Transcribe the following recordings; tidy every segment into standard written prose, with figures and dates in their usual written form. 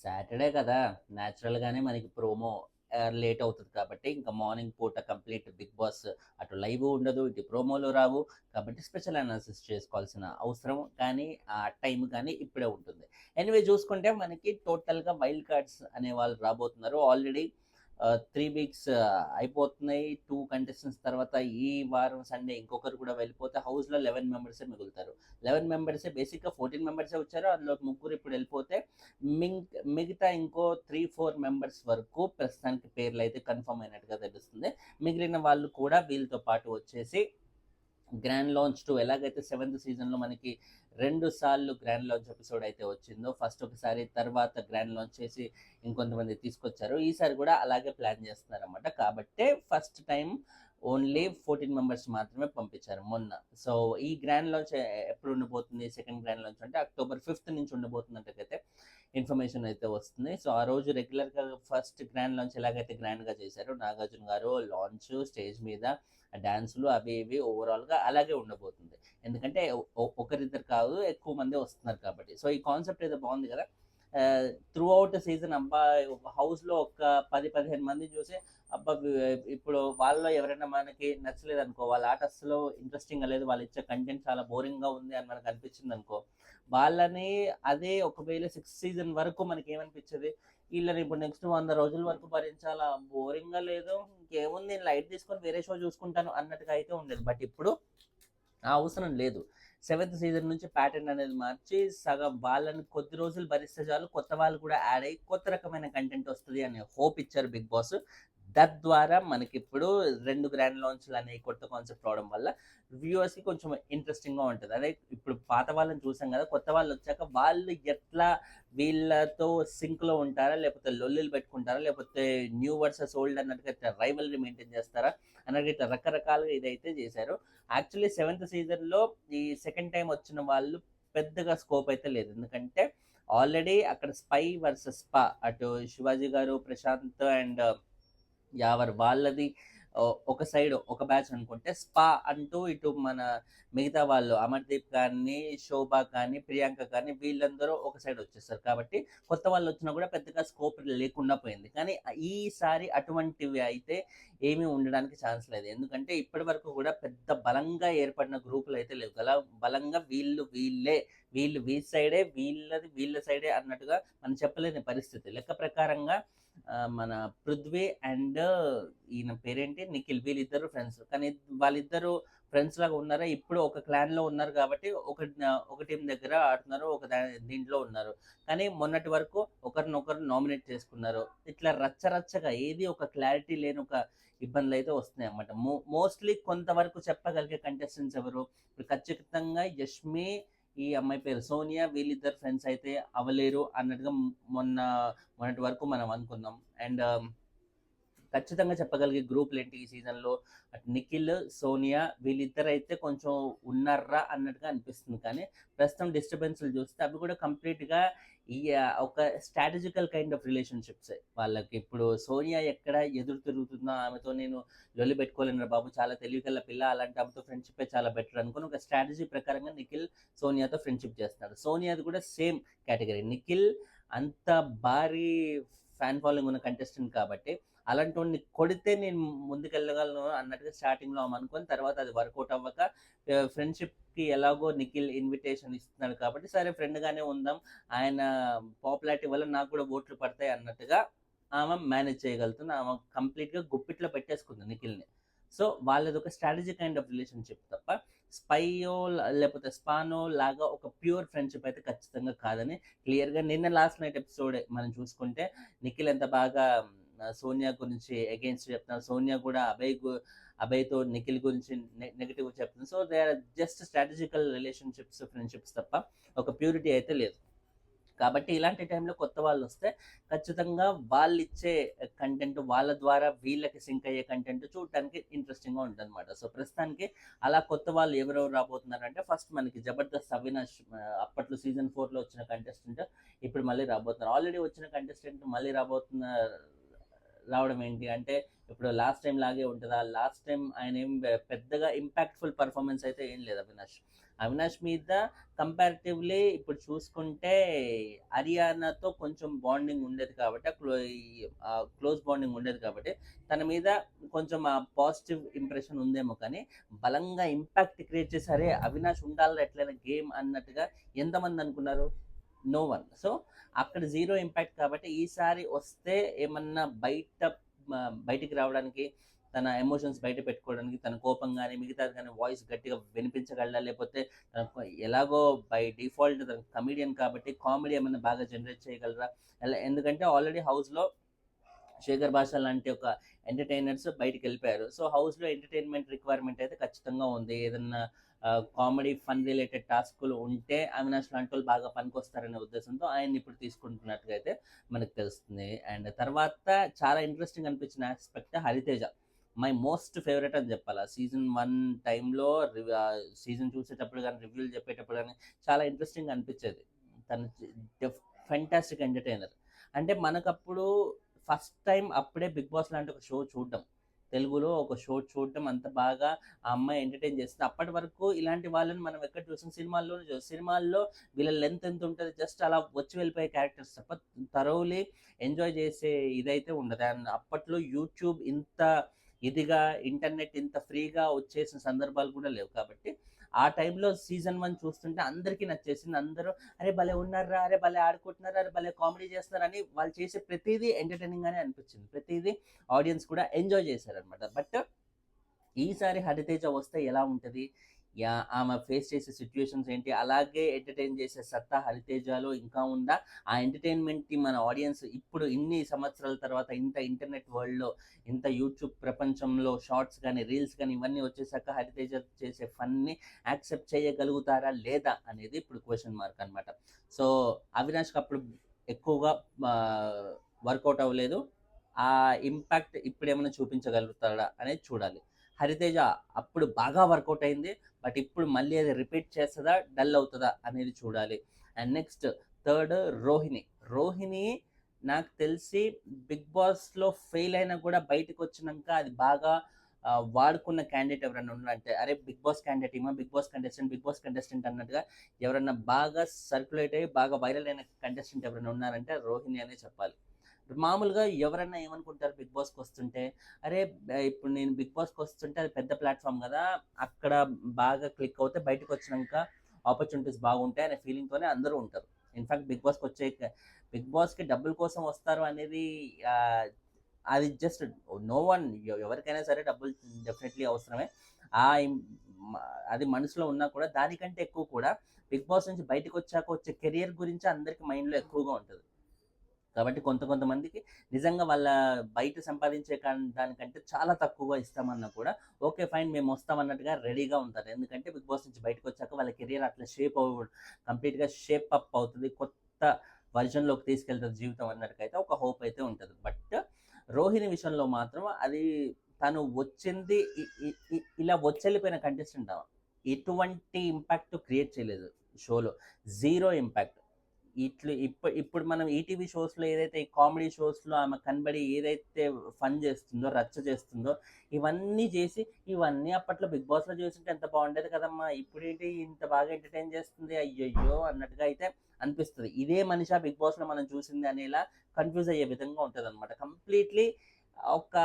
Saturday కదా! న్యాచురల్‌గానే మనకి promo late అవుతది కాబట్టి, ఇంకా మార్నింగ్ పూట కంప్లీట్ 'బిగ్ బాస్' అటు లైవు ఉండదు, ఇటు ప్రోమోలు రావు. కాబట్టి స్పెషల్ అనాలిసిస్ చేసుకోవాల్సిన అవసరం కానీ, ఆ టైం కానీ ఇప్పుడే ఉంటుంది. ఎనీవే చూసుకుంటే మనకి టోటల్‌గా వైల్డ్ కార్డ్స్ అనే వాళ్ళు రాబోతున్నారు. ఆల్రెడీ 3 వీక్స్ అయిపోతున్నాయి. 2 కంటెస్టెంట్స్ తర్వాత ఈ వారం సండే ఇంకొకరు కూడా వెళ్ళిపోతే హౌస్‌లో 11 మెంబర్సే మిగులుతారు. 11 మెంబర్సే బేసిక్‌గా 14 మెంబర్సే వచ్చారు. అందులో ముగ్గురు ఇప్పుడు వెళ్ళిపోతే మిగతా ఇంకో 3, 4 మెంబర్స్ వరకు ప్రస్తుతానికి పేర్లయితే కన్ఫర్మ్ అయినట్టుగా తెలుస్తుంది. మిగిలిన వాళ్ళు కూడా వీళ్ళతో పాటు వచ్చేసి గ్రాండ్ లాంచ్ 2 ఎలాగైతే 7th సీజన్‌లో మనకి 2 సార్లు గ్రాండ్ లాంచ్ ఎపిసోడ్ అయితే వచ్చిందో, ఫస్ట్ ఒకసారి తర్వాత గ్రాండ్ లాంచ్ చేసి ఇంకొంతమంది తీసుకొచ్చారు. ఈసారి కూడా అలాగే ప్లాన్ చేస్తున్నారన్నమాట. కాబట్టే ఫస్ట్ టైమ్ ఓన్లీ 14 మెంబర్స్ మాత్రమే పంపించారు మొన్న. సో, ఈ గ్రాండ్ లాంచ్ ఎప్పుడు ఉండబోతుంది? సెకండ్ గ్రాండ్ లాంచ్ అంటే అక్టోబర్ 5th నుంచి ఉండబోతున్నట్టుగైతే ఇన్ఫర్మేషన్ అయితే వస్తుంది. సో, ఆ రోజు రెగ్యులర్‌గా ఫస్ట్ గ్రాండ్ లాంచ్ ఎలాగైతే గ్రాండ్‌గా చేశారో నాగార్జున గారు లాంచ్ స్టేజ్ మీద డాన్సులు అవి ఇవి ఓవరాల్‌గా అలాగే ఉండబోతుంది. ఎందుకంటే ఒకరిద్దరు కాదు ఎక్కువ మందే వస్తున్నారు కాబట్టి. సో, ఈ కాన్సెప్ట్ ఏదో బావుంది గదా! త్రూ ఔట్ సీజన్ అబ్బా! ఒక హౌస్‌లో ఒక 10, 15 మందిని చూసి అబ్బా! ఇప్పుడు వాళ్ళలో ఎవరైనా మనకి నచ్చలేదనుకో, వాళ్ళ ఆట అస్సలు ఇంట్రెస్టింగ్‌గా లేదు, వాళ్ళు ఇచ్చే కంటెంట్ చాలా బోరింగ్‌గా ఉంది అని మనకు అనిపించిందనుకో, వాళ్ళని అదే ఒకవేళ 6th సీజన్ వరకు మనకేమనిపించేది, ఈళ్ళని ఇప్పుడు నెక్స్ట్ 100 రోజుల వరకు భరించాలా? బోరింగ్‌గా లేదు. ఇంకేముంది నేను లైట్ తీసుకొని వేరే షో చూసుకుంటాను అన్నట్టుగా అయితే ఉండేది. బట్ ఇప్పుడు ఆ అవసరం లేదు. 7th సీజన్ నుంచి ప్యాటర్న్ అనేది మార్చి సగం వాళ్ళని కొద్ది రోజులు భరిస్తే చాలు కొత్త వాళ్ళు కూడా యాడ్ అయ్యి కొత్త రకమైన కంటెంట్ వస్తది అనే హోప్ ఇచ్చారు బిగ్ బాస్. తద్వారా మనకిప్పుడు 2 గ్రాండ్ లాంచ్‌లు అనేవి కొత్త కాన్సెప్ట్ రావడం వల్ల వ్యూవర్స్‌కి కొంచెం ఇంట్రెస్టింగ్‌గా ఉంటది. అదే ఇప్పుడు పాత వాళ్ళని చూసాం కదా! కొత్త వాళ్ళొచ్చాక వాళ్ళు ఎట్లా వీళ్ళతో సింక్‌లో ఉంటారా? లేకపోతే లొల్లులు పెట్టుకుంటారా? లేకపోతే న్యూ వర్సెస్ ఓల్డ్ అన్నట్టుగా ఇట్లా రైవల్రీ మెయింటైన్ చేస్తారా? అన్నట్టు ఇట్లా రకరకాలుగా ఇదైతే చేశారు. యాక్చువల్లీ 7th సీజన్‌లో ఈ సెకండ్ టైమ్ వచ్చిన వాళ్ళు పెద్దగా స్కోప్ అయితే లేదు. ఎందుకంటే ఆల్రెడీ అక్కడ స్పై వర్సెస్ స్పా అటు శివాజీ గారు, ప్రశాంత్ అండ్ యావర్ వాళ్ళది ఒక సైడ్ ఒక బ్యాచ్ అనుకుంటే, స్పా అంటూ ఇటు మన మిగతా వాళ్ళు అమర్‌దీప్ గాని, శోభ కానీ, ప్రియాంక కానీ వీళ్ళందరూ ఒక సైడ్ వచ్చేసారు. కాబట్టి కొత్త వాళ్ళొచ్చినా కూడా పెద్దగా స్కోప్ లేకుండా పోయింది. కానీ ఈసారి అటువంటివి అయితే ఏమీ ఉండడానికి ఛాన్స్ లేదు. ఎందుకంటే ఇప్పటి వరకు కూడా పెద్ద బలంగా ఏర్పడిన గ్రూపులయితే లేవు. బలంగా వీళ్ళు వీళ్ళే, వీళ్ళు వీళ్ళ సైడే, వీళ్ళది వీళ్ళ సైడే అన్నట్టుగా మనం చెప్పలేని పరిస్థితి. లెక్క ప్రకారంగా మన 'పృథ్వీ' అండ్ ఈయన పేరేంటి 'నిఖిల్' వీళ్ళిద్దరు ఫ్రెండ్స్. కానీ వాళ్ళిద్దరూ ఫ్రెండ్స్ లాగా ఉన్నారా? ఇప్పుడు ఒక క్లాన్‌లో ఉన్నారు కాబట్టి ఒక టీమ్ దగ్గర ఆడుతున్నారు. దీంట్లో ఉన్నారు. కానీ మొన్నటి వరకు ఒకరినొకరు నామినేట్ చేసుకున్నారు. ఇట్లా రచ్చరచ్చగా ఏది ఒక క్లారిటీ లేని ఒక ఇబ్బందులైతే వస్తున్నాయన్నమాట. మోస్ట్‌లీ కొంతవరకు చెప్పగలిగే కంటెస్టెంట్స్ ఎవరు? ఇప్పుడు ఖచ్చితంగా 'యష్మి' ఈ అమ్మాయి పేరు 'సోనియా' వీళ్ళిద్దరు ఫ్రెండ్స్ అయితే అవ్వలేరు అన్నట్టుగా మొన్న మొన్నటి వరకు మనం అనుకున్నాం. అండ్ ఖచ్చితంగా చెప్పగలిగే గ్రూప్‌లేంటి ఈ సీజన్‌లో అటు 'నిఖిల్', 'సోనియా' వీళ్ళిద్దరైతే కొంచెం ఉన్నార్రా అన్నట్టుగా అనిపిస్తుంది. కానీ ప్రస్తుతం డిస్టర్బెన్స్‌లు చూస్తే అవి కూడా కంప్లీట్‌గా ఈ ఒక స్ట్రాటజికల్ కైండ్ ఆఫ్ రిలేషన్‌షిప్సే. వాళ్ళకి ఇప్పుడు 'సోనియా' ఎక్కడ ఎదురు తిరుగుతుందో ఆమెతో నేను లొల్లి పెట్టుకోలేనురా బాబు, చాలా తెలివిగల పిల్ల, అలాంటి ఆమెతో ఫ్రెండ్‌షిప్పే చాలా బెటర్ అనుకోని ఒక స్ట్రాటజీ ప్రకారంగా నిఖిల్ 'సోనియాతో' ఫ్రెండ్‌షిప్ చేస్తున్నాడు. 'సోనియాది' కూడా సేమ్ కేటగరీ. నిఖిల్ అంత భారీ ఫ్యాన్ ఫాలోయింగ్ ఉన్న కంటెస్టెంట్ కాబట్టి అలాంటోడిని కొడితే నేను ముందుకెళ్ళగలను అన్నట్టుగా స్టార్టింగ్‌లో ఆమె అనుకోని, తర్వాత అది వర్కౌట్ అవ్వక ఫ్రెండ్‌షిప్‌కి ఎలాగో నిఖిల్ ఇన్విటేషన్ ఇస్తున్నాడు కాబట్టి, సరే ఫ్రెండ్‌గానే ఉందాం, ఆయన పాపులారిటీ వల్ల నాకు కూడా ఓట్లు పడతాయి అన్నట్టుగా ఆమె మేనేజ్ చేయగలుగుతుంది. ఆమె కంప్లీట్‌గా గుప్పిట్లో పెట్టేసుకుంది నిఖిల్‌ని. సో, వాళ్ళదొక స్ట్రాటజీ కైండ్ ఆఫ్ రిలేషన్‌షిప్ తప్ప స్పైయో లేకపోతే స్పానో లాగా ఒక ప్యూర్ ఫ్రెండ్‌షిప్ అయితే ఖచ్చితంగా కాదని క్లియర్‌గా నిన్న లాస్ట్ నైట్ ఎపిసోడే మనం చూసుకుంటే నిఖిల్ ఎంత బాగా సోనియా గురించి అగెయిన్స్ట్ చెప్తున్నారు. సోనియా కూడా అభయ్‌తో నిఖిల్ గురించి నెగెటివ్‌గా చెప్తుంది. So, they are just strategical relationships, friendships తప్ప ఒక ప్యూరిటీ అయితే లేదు. కాబట్టి ఇలాంటి టైంలో కొత్త వాళ్ళొస్తే ఖచ్చితంగా వాళ్ళిచ్చే కంటెంట్ వాళ్ళ ద్వారా వీళ్ళకి సింక్ అయ్యే కంటెంట్ చూడటానికి ఇంట్రెస్టింగ్‌గా ఉంటదనమాట. సో, ప్రస్తుతానికి అలా కొత్త వాళ్ళు ఎవరెవరు రాబోతున్నారంటే ఫస్ట్ మనకి 'జబర్దస్త్' అవినాష్ అప్పట్లో సీజన్ 4లో వచ్చిన కంటెస్టెంట్ ఇప్పుడు మళ్ళీ రాబోతున్నారు. ఆల్రెడీ వచ్చిన కంటెస్టెంట్ మళ్ళీ రావడం ఏంటి అంటే ఇప్పుడు లాస్ట్ టైమ్ లాగే ఉంటదా? లాస్ట్ టైమ్ ఆయనేం పెద్దగా ఇంపాక్ట్‌ఫుల్ పెర్ఫార్మన్స్ అయితే ఏం లేదు అవినాష్. అవినాష్ మీద కంపారిటివ్లీ ఇప్పుడు చూసుకుంటే హరియానాతో కొంచెం బాండింగ్ ఉండేది కాబట్టి క్లోజ్ బాండింగ్ ఉండేది కాబట్టి తన మీద కొంచెం ఆ పాజిటివ్ ఇంప్రెషన్ ఉందేమో, కానీ బలంగా ఇంపాక్ట్ క్రియేట్ చేశారే అవినాష్ ఉండాలి ఎట్లయినా గేమ్ అన్నట్టుగా ఎంతమంది అనుకున్నారు? No one. సో అక్కడ జీరో ఇంపాక్ట్ కాబట్టి ఈసారి వస్తే ఏమన్నా బయటికి రావడానికి, తన ఎమోషన్స్ బయట పెట్టుకోవడానికి, తన కోపం కానీ మిగతాది కానీ వాయిస్ గట్టిగా వినిపించగలరా, లేకపోతే తనకు ఎలాగో బై డిఫాల్ట్ తన కమీడియన్ కాబట్టి కామెడీ ఏమైనా బాగా జనరేట్ చేయగలరా? ఎందుకంటే ఆల్రెడీ హౌస్లో శేఖర్ భాష లాంటి ఒక ఎంటర్టైనర్స్ బయటికి వెళ్ళిపోయారు. సో హౌస్లో ఎంటర్టైన్మెంట్ రిక్వైర్మెంట్ అయితే ఖచ్చితంగా ఉంది. ఏదన్నా కామెడీ ఫన్ రిలేటెడ్ టాస్కులు ఉంటే అవినాష్ లాంటి వాళ్ళు బాగా పనికొస్తారనే ఉద్దేశంతో ఆయన ఇప్పుడు తీసుకుంటున్నట్టుగా అయితే మనకు తెలుస్తుంది. అండ్ తర్వాత చాలా ఇంట్రెస్టింగ్ అనిపించిన aspect Hariteja. My most favourite అని చెప్పాలి. సీజన్ 1 టైంలో సీజన్ చూసేటప్పుడు కానీ రివ్యూలు చెప్పేటప్పుడు కానీ చాలా ఇంట్రెస్టింగ్ అనిపించేది. తను ఫెంటాస్టిక్ ఎంటర్టైనర్. అంటే మనకప్పుడు ఫస్ట్ టైం అప్పుడే బిగ్ బాస్ లాంటి ఒక షో చూడడం, తెలుగులో ఒక షో చూడడం అంత బాగా ఆ అమ్మాయి ఎంటర్టైన్ చేస్తుంది. అప్పటి వరకు ఇలాంటి వాళ్ళని మనం ఎక్కడ చూసాం? సినిమాల్లో వీళ్ళ లెంత్ ఎంత ఉంటుంది, జస్ట్ అలా వచ్చి వెళ్ళిపోయే క్యారెక్టర్స్ తప్ప థరోలీ ఎంజాయ్ చేసే ఇదైతే ఉండదు. అండ్ అప్పట్లో యూట్యూబ్ ఇంత ఇదిగా, ఇంటర్నెట్ ఇంత ఫ్రీగా వచ్చేసిన సందర్భాలు కూడా లేవు కాబట్టి ఆ టైంలో సీజన్ 1 చూస్తుంటే అందరికీ నచ్చేసింది. అందరూ అరే భలే ఉన్నారా, అరే భలే ఆడుకుంటున్నారు, అరే భలే కామెడీ చేస్తున్నారని వాళ్ళు చేసే ప్రతిదీ ఎంటర్టైనింగ్ గానే అనిపించింది. ప్రతిదీ ఆడియన్స్ కూడా ఎంజాయ్ చేశారనమాట. బట్ ఈసారి హరితేజ వస్తే ఎలా ఉంటుంది, ఆమె ఫేస్ చేసే సిచ్యువేషన్స్ ఏంటి, అలాగే ఎంటర్టైన్ చేసే సత్తా హరితేజలో ఇంకా ఉందా? ఆ ఎంటర్టైన్మెంట్కి మన ఆడియన్స్ ఇప్పుడు ఇన్ని సంవత్సరాల తర్వాత ఇంత ఇంటర్నెట్ వరల్డ్లో, ఇంత యూట్యూబ్ ప్రపంచంలో షార్ట్స్ కానీ రీల్స్ కానీ ఇవన్నీ వచ్చేసాక హరితేజ చేసే ఫన్ని యాక్సెప్ట్ చేయగలుగుతారా లేదా అనేది ఇప్పుడు క్వశ్చన్ మార్క్ అనమాట. సో అవినాష్కి అప్పుడు ఎక్కువగా వర్కౌట్ అవ్వలేదు. ఆ ఇంపాక్ట్ ఇప్పుడు ఏమైనా చూపించగలుగుతాడా అనేది చూడాలి. హరితేజ అప్పుడు బాగా వర్కౌట్ అయింది, బట్ ఇప్పుడు మళ్ళీ అది రిపీట్ చేస్తుందా, డల్ అవుతుందా అనేది చూడాలి. అండ్ నెక్స్ట్ థర్డ్ రోహిణి నాకు తెలిసి బిగ్ బాస్లో ఫెయిల్ అయినా కూడా బయటకు వచ్చినాక అది బాగా వాడుకున్న క్యాండిడేట్ ఎవరైనా ఉన్నారంటే, అరే బిగ్ బాస్ క్యాండిడేట్ ఏమో, బిగ్ బాస్ కంటెస్టెంట్ అన్నట్టుగా ఎవరైనా బాగా సర్క్యులేట్ అయ్యి బాగా వైరల్ అయిన కంటెస్టెంట్ ఎవరైనా ఉన్నారంటే రోహిణి అనే చెప్పాలి. మామూలుగా ఎవరైనా ఏమనుకుంటారు బిగ్ బాస్కి వస్తుంటే, అరే ఇప్పుడు నేను బిగ్ బాస్కి వస్తుంటే అది పెద్ద ప్లాట్ఫామ్ కదా, అక్కడ బాగా క్లిక్ అవుతే బయటకు వచ్చినాక ఆపర్చునిటీస్ బాగుంటాయి అనే ఫీలింగ్తోనే అందరూ ఉంటారు. ఇన్ఫాక్ట్ బిగ్ బాస్కి డబ్బుల కోసం వస్తారు అనేది అది జస్ట్ నో వన్, ఎవరికైనా సరే డబ్బులు డెఫినెట్లీ అవసరమే. అది మనసులో ఉన్నా కూడా దానికంటే ఎక్కువ కూడా బిగ్ బాస్ నుంచి బయటకు వచ్చాక వచ్చే కెరియర్ గురించి అందరికి మైండ్లో ఎక్కువగా ఉంటుంది. కాబట్టి కొంతమందికి నిజంగా వాళ్ళ బయట సంపాదించే దానికంటే చాలా తక్కువగా ఇస్తామన్నా కూడా ఓకే ఫైన్ మేము వస్తామన్నట్టుగా రెడీగా ఉంటారు. ఎందుకంటే బిగ్ బాస్ నుంచి బయటకు వచ్చాక వాళ్ళ కెరియర్ అట్లా కంప్లీట్గా షేప్ అప్ అవుతుంది, కొత్త వర్జన్లోకి తీసుకెళ్తుంది జీవితం అన్నట్టుకైతే ఒక హోప్ అయితే ఉంటుంది. బట్ రోహిణి విషయంలో మాత్రం అది తను వచ్చింది ఇలా వచ్చెళ్ళిపోయిన కంటెస్టెంట్, ఎటువంటి ఇంపాక్ట్ క్రియేట్ చేయలేదు షోలో, జీరో ఇంపాక్ట్. ఇప్పుడు మనం ఈటీవీ షోస్లో ఏదైతే ఈ కామెడీ షోస్లో ఆమె కనబడి ఏదైతే ఫన్ చేస్తుందో, రచ్చ చేస్తుందో, ఇవన్నీ అప్పట్లో బిగ్ బాస్లో చూస్తుంటే ఎంత బాగుండేది కదమ్మా, ఇప్పుడేంటి ఇంత బాగా ఎంటర్టైన్ చేస్తుంది అయ్యయ్యో అన్నట్టుగా అయితే అనిపిస్తుంది. ఇదే మనిషి బిగ్ బాస్లో మనం చూసింది అనేలా కన్ఫ్యూజ్ అయ్యే విధంగా ఉంటుంది అనమాట. కంప్లీట్లీ ఒక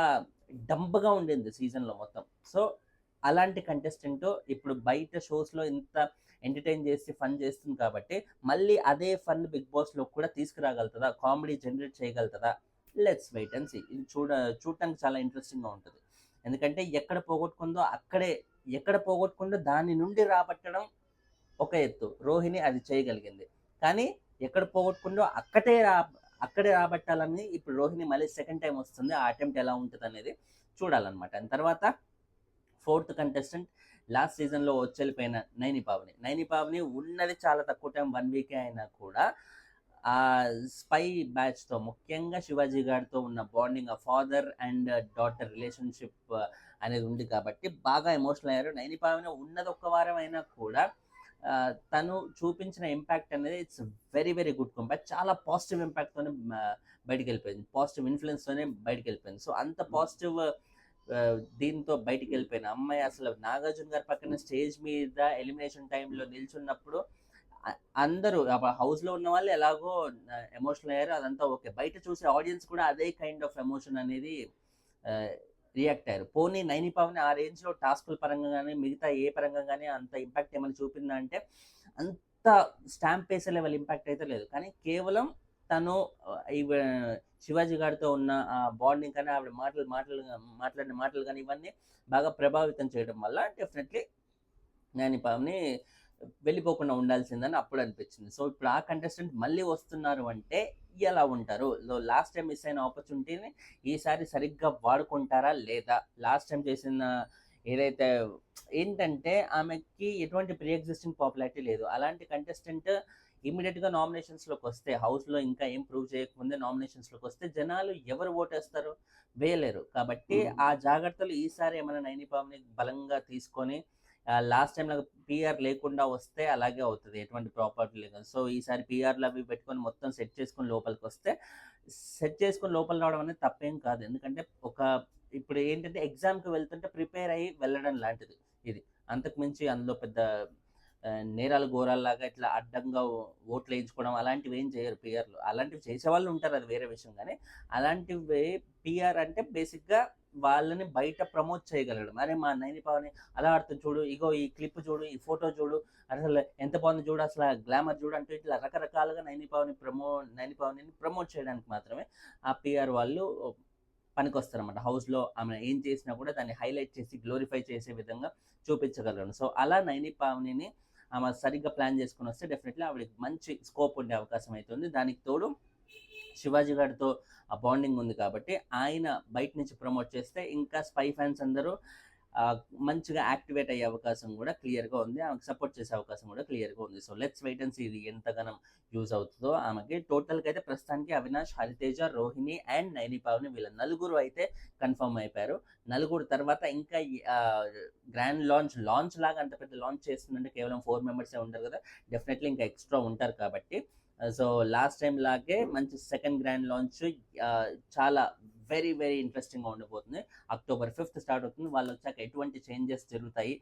డంప్గా ఉండింది సీజన్లో మొత్తం. సో అలాంటి కంటెస్టెంట్ ఇప్పుడు బయట షోస్లో ఇంత ఎంటర్టైన్ చేసి ఫన్ చేస్తుంది కాబట్టి మళ్ళీ అదే ఫన్ బిగ్ బాస్లో కూడా తీసుకురాగలుగుతుందా, కామెడీ జనరేట్ చేయగలుగుతుందా? Let's wait and see. ఇది చూడటానికి చాలా ఇంట్రెస్టింగ్గా ఉంటుంది. ఎందుకంటే ఎక్కడ పోగొట్టుకుందో దాని నుండి రాబట్టడం ఒక ఎత్తు, రోహిణి అది చేయగలిగింది. కానీ ఎక్కడ పోగొట్టుకుందో అక్కడే రాబట్టాలని ఇప్పుడు రోహిణి మళ్ళీ సెకండ్ టైం వస్తుంది. ఆ అటెంప్ట్ ఎలా ఉంటుంది అనేది చూడాలన్నమాట. అండ్ తర్వాత 4th కంటెస్టెంట్ లాస్ట్ సీజన్లో వచ్చేళ్ళిపోయిన నైని పావని ఉన్నది చాలా తక్కువ టైం, 1 వీకే అయినా కూడా ఆ స్పై బ్యాచ్తో, ముఖ్యంగా శివాజీ గారితో ఉన్న బాండింగ్, ఆ ఫాదర్ అండ్ డాటర్ రిలేషన్షిప్ అనేది ఉంది కాబట్టి బాగా ఎమోషనల్ అయ్యారు. నైని పావని ఉన్నది ఒక్క వారం అయినా కూడా తను చూపించిన ఇంపాక్ట్ అనేది it's very very good compact. చాలా పాజిటివ్ ఇంపాక్ట్తోనే బయటికి వెళ్ళిపోయింది, పాజిటివ్ ఇన్ఫ్లుయెన్స్తోనే బయటికి వెళ్ళిపోయింది. సో అంత పాజిటివ్ దీంతో బయటికి వెళ్ళిపోయిన అమ్మాయి అసలు నాగార్జున గారి పక్కన స్టేజ్ మీద ఎలిమినేషన్ టైంలో నిల్చున్నప్పుడు అందరూ హౌస్లో ఉన్న వాళ్ళు ఎలాగో ఎమోషనల్ అయ్యారు, అదంతా ఓకే. బయట చూసే ఆడియన్స్ కూడా అదే కైండ్ ఆఫ్ ఎమోషన్ అనేది రియాక్ట్ అయ్యారు. పోనీ నైని పావని ఆ రేంజ్లో టాస్కుల పరంగా కానీ మిగతా ఏ పరంగా కానీ అంత ఇంపాక్ట్ ఏమైనా చూపిందా అంటే అంత స్టాంప్ వేసే లెవెల్ ఇంపాక్ట్ అయితే లేదు. కానీ కేవలం తను శివాజీ గారితో ఉన్న ఆ బాండింగ్ కానీ ఆవిడ మాట్లాడిన మాటలు కానీ ఇవన్నీ బాగా ప్రభావితం చేయడం వల్ల డెఫినెట్లీ నైని పావని వెళ్ళిపోకుండా ఉండాల్సిందని అప్పుడు అనిపించింది. సో ఇప్పుడు ఆ కంటెస్టెంట్ మళ్ళీ వస్తున్నారు అంటే ఎలా ఉంటారు? లాస్ట్ టైం మిస్ అయిన ఆపర్చునిటీని ఈసారి సరిగ్గా వాడుకుంటారా లేదా? లాస్ట్ టైం చేసిన ఏదైతే ఏంటంటే ఆమెకి ఎటువంటి ప్రీ ఎగ్జిస్టింగ్ పాపులారిటీ లేదు. అలాంటి కంటెస్టెంట్ ఇమీడియట్గా నామినేషన్స్లోకి వస్తే, హౌస్లో ఇంకా ఏం ప్రూవ్ చేయకముందే నామినేషన్స్లోకి వస్తే జనాలు ఎవరు ఓటేస్తారు? వేయలేరు. కాబట్టి ఆ జాగ్రత్తలు ఈసారి ఏమైనా నైని పావని బలంగా తీసుకొని లాస్ట్ టైం లాగా పీఆర్ లేకుండా వస్తే అలాగే అవుతుంది, ఎటువంటి ప్రాపర్టీ లేదు. సో ఈసారి పీఆర్లు అవి పెట్టుకొని మొత్తం సెట్ చేసుకొని లోపలికి వస్తే, సెట్ చేసుకొని లోపల రావడం అనేది తప్పేం కాదు. ఎందుకంటే ఇప్పుడు ఏంటంటే ఎగ్జామ్కి వెళ్తుంటే ప్రిపేర్ అయ్యి వెళ్ళడం లాంటిది ఇది. అంతకు మించి అందులో పెద్ద నేరాలు ఘోరాల్లాగా ఇట్లా అడ్డంగా ఓట్లు వేయించుకోవడం అలాంటివి ఏం చేయరు పీఆర్లు. అలాంటివి చేసేవాళ్ళు ఉంటారు, అది వేరే విషయం. కానీ అలాంటివి పీఆర్ అంటే బేసిక్గా వాళ్ళని బయట ప్రమోట్ చేయగలడం. అరే మా నైని పావని అలా ఆడుతుంది చూడు, ఇగో ఈ క్లిప్ చూడు, ఈ ఫోటో చూడు, అసలు ఎంత బాగుంది చూడు, అసలు గ్లామర్ చూడు అంటూ ఇట్లా రకరకాలుగా నైని పావనిని ప్రమోట్ చేయడానికి మాత్రమే ఆ పీఆర్ వాళ్ళు పనికొస్తారన్నమాట. హౌస్లో ఆమె ఏం చేసినా కూడా దాన్ని హైలైట్ చేసి గ్లోరిఫై చేసే విధంగా చూపించగలరు. సో అలా నైని పావనిని ఆమె సరిగ్గా ప్లాన్ చేసుకుని వస్తే డెఫినెట్లీ ఆవిడకి మంచి స్కోప్ ఉండే అవకాశం అవుతుంది. దానికి తోడు శివాజీ గారితో ఆ బాండింగ్ ఉంది కాబట్టి ఆయన బయట నుంచి ప్రమోట్ చేస్తే ఇంకా స్పై ఫ్యాన్స్ అందరూ మంచిగా యాక్టివేట్ అయ్యే అవకాశం కూడా క్లియర్గా ఉంది. ఆమెకు సపోర్ట్ చేసే అవకాశం కూడా క్లియర్గా ఉంది. So let's wait and see ఇది ఎంతగానో యూజ్ అవుతుందో ఆమెకి. టోటల్గా అయితే ప్రస్తుతానికి అవినాష్, హరితేజ, రోహిణి అండ్ నైని పావని వీళ్ళ నలుగురు అయితే కన్ఫర్మ్ అయిపోయారు. నలుగురు తర్వాత ఇంకా గ్రాండ్ లాంచ్ లాగా అంత పెద్ద లాంచ్ చేస్తుందంటే కేవలం 4 మెంబర్సే ఉంటారు కదా, డెఫినెట్లీ ఇంకా ఎక్స్ట్రా ఉంటారు కాబట్టి. సో లాస్ట్ టైం లాగే మంచి సెకండ్ గ్రాండ్ లాంచ్ చాలా వెరీ వెరీ ఇంట్రెస్టింగ్గా ఉండబోతుంది. October 5th స్టార్ట్ అవుతుంది. వాళ్ళు వచ్చాక ఎటువంటి చేంజెస్ జరుగుతాయి,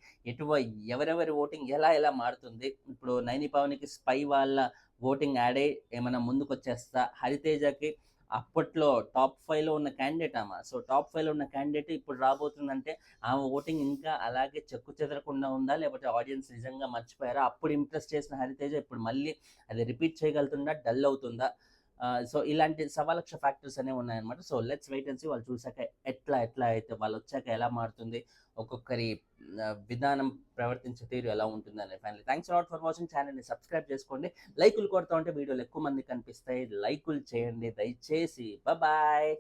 ఎవరెవరి ఓటింగ్ ఎలా మారుతుంది, ఇప్పుడు నైని పావనికి స్పై వాళ్ళ ఓటింగ్ యాడ్ అయ్యి ఏమైనా ముందుకు వచ్చేస్తా, హరితేజకి అప్పట్లో టాప్ 5లో ఉన్న క్యాండిడేట్ ఆమె, సో టాప్ 5లో ఉన్న క్యాండిడేట్ ఇప్పుడు రాబోతుందంటే ఆమె ఓటింగ్ ఇంకా అలాగే చెక్కు చెదరకుండా ఉందా, లేకపోతే ఆడియన్స్ నిజంగా మర్చిపోయారా? అప్పుడు ఇంప్రెస్ చేసిన హరితేజ ఇప్పుడు మళ్ళీ అది రిపీట్ చేయగలుగుతుందా, డల్ అవుతుందా? సో ఇలాంటి సవాలక్ష ఫ్యాక్టర్స్ అనేవి ఉన్నాయన్నమాట. So let's wait and see వాళ్ళు చూసాక ఎట్లా అయితే వాళ్ళు వచ్చాక ఎలా మారుతుంది, ఒక్కొక్కరి విధానం, ప్రవర్తించే తీరు ఎలా ఉంటుంది అనేది. Finally thanks lot for watching. ఛానల్ని సబ్స్క్రైబ్ చేసుకోండి. లైకులు కొడతా ఉంటే వీడియోలు ఎక్కువ మంది కనిపిస్తాయి, లైకులు చేయండి దయచేసి. బాయ్.